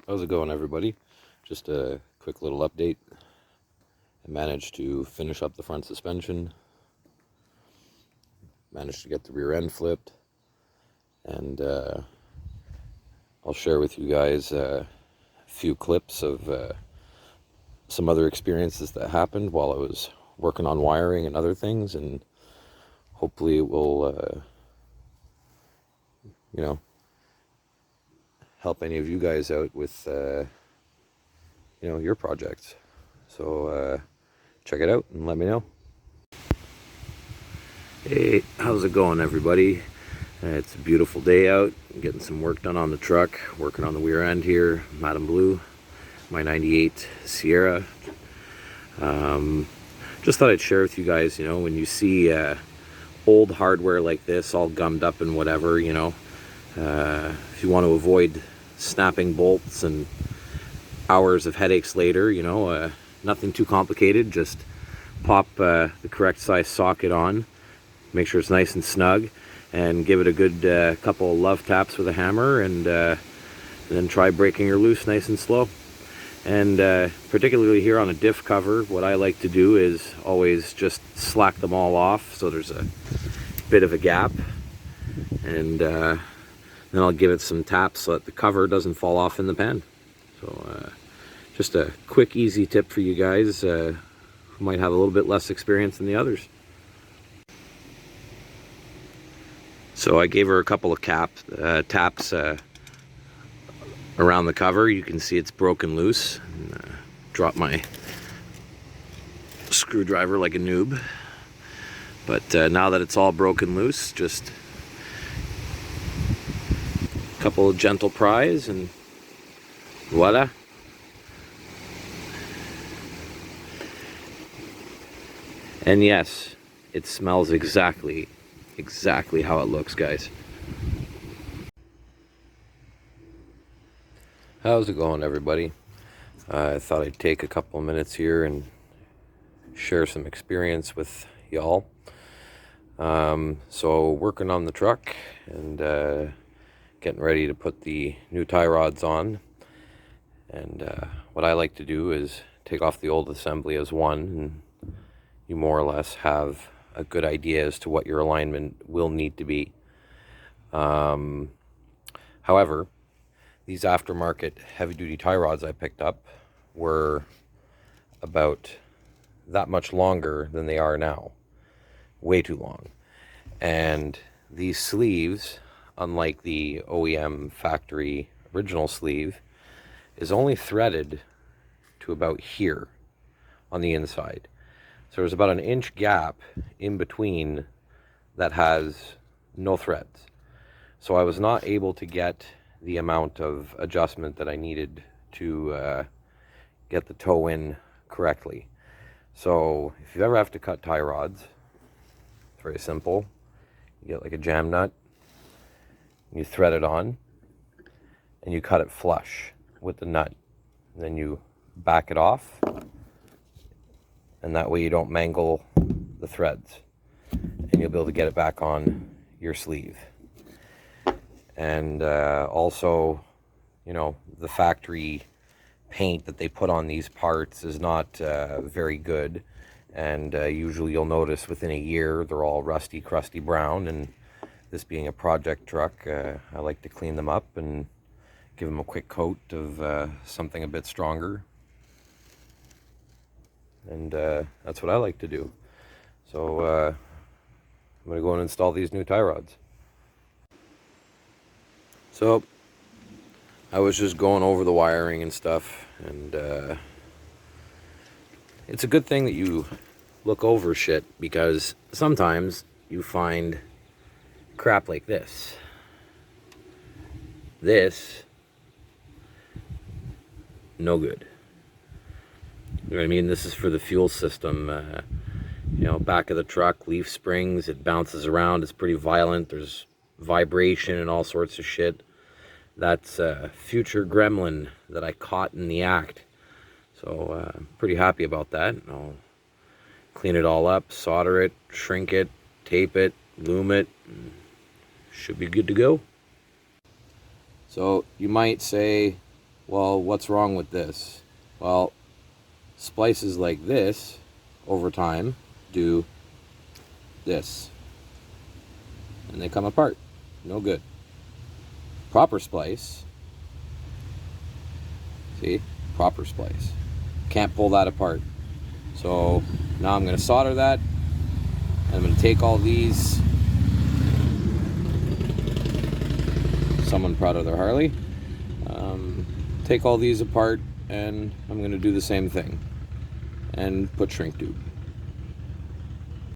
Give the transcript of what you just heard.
How's it going, everybody? Just a quick little update. I managed to finish up the front suspension, managed to get the rear end flipped, and I'll share with you guys a few clips of some other experiences that happened while I was working on wiring and other things, and hopefully it will, help any of you guys out with, your projects. So check it out and let me know. Hey, how's it going, everybody? It's a beautiful day out. I'm getting some work done on the truck, working on the rear end here. Madame Blue, my 98 Sierra. Just thought I'd share with you guys, when you see old hardware like this, all gummed up and whatever, if you want to avoid snapping bolts and hours of headaches later, nothing too complicated. Just pop the correct size socket on, make sure it's nice and snug, and give it a good couple of love taps with a hammer, and then try breaking her loose nice and slow. And particularly here on a diff cover, what I like to do is always just slack them all off so there's a bit of a gap, and then I'll give it some taps so that the cover doesn't fall off in the pan. So just a quick, easy tip for you guys who might have a little bit less experience than the others. So I gave her a couple of taps around the cover. You can see it's broken loose. Dropped my screwdriver like a noob. But now that it's all broken loose, just a couple of gentle pries and voila. And yes, it smells exactly how it looks, guys. How's it going, everybody? I thought I'd take a couple of minutes here and share some experience with y'all. So working on the truck and getting ready to put the new tie rods on. And what I like to do is take off the old assembly as one, and you more or less have a good idea as to what your alignment will need to be. However, these aftermarket heavy-duty tie rods I picked up were about that much longer than they are now. Way too long. And these sleeves, unlike the OEM factory original sleeve, is only threaded to about here on the inside. So there's about an inch gap in between that has no threads. So I was not able to get the amount of adjustment that I needed to get the toe in correctly. So if you ever have to cut tie rods, it's very simple. You get like a jam nut, you thread it on, and you cut it flush with the nut. And then you back it off, and that way you don't mangle the threads, and you'll be able to get it back on your sleeve. And also, the factory paint that they put on these parts is not very good, and usually you'll notice within a year they're all rusty, crusty brown. And this being a project truck, I like to clean them up and give them a quick coat of something a bit stronger. And that's what I like to do. So I'm going to go and install these new tie rods. So I was just going over the wiring and stuff, and it's a good thing that you look over shit, because sometimes you find crap like this. No good. You know what I mean? This is for the fuel system. Back of the truck, leaf springs, it bounces around, it's pretty violent, there's vibration and all sorts of shit. That's a future gremlin that I caught in the act. So I'm pretty happy about that. I'll clean it all up, solder it, shrink it, tape it, loom it, and should be good to go. So you might say, well, what's wrong with this? Well, splices like this over time do this, and they come apart. No good. Proper splice, see, proper splice, can't pull that apart. So now I'm going to solder that, and I'm going to take all these, someone proud of their Harley, take all these apart, and I'm going to do the same thing and put shrink tube.